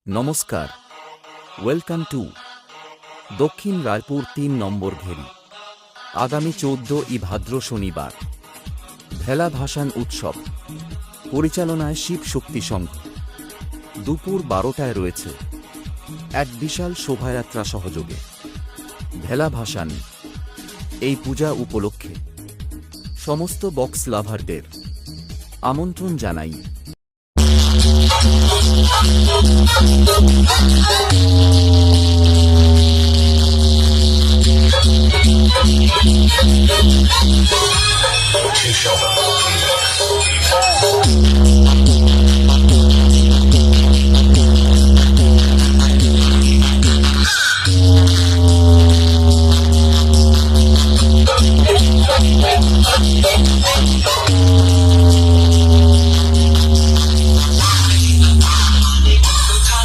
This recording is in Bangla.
নমস্কার, ওয়েলকাম টু দক্ষিণ রায়পুর ৩ নম্বর ঘেরি। আগামী ১৪ই ভাদ্র শনিবার ভেলা ভাসান উৎসব পরিচালনায় শিব শক্তি সংঘ। দুপুর ১২টায় রয়েছে এক বিশাল শোভাযাত্রা সহযোগে ভেলা ভাসান। এই পূজা উপলক্ষে সমস্ত বক্স লাভারদের আমন্ত্রণ জানাই। Two shovel.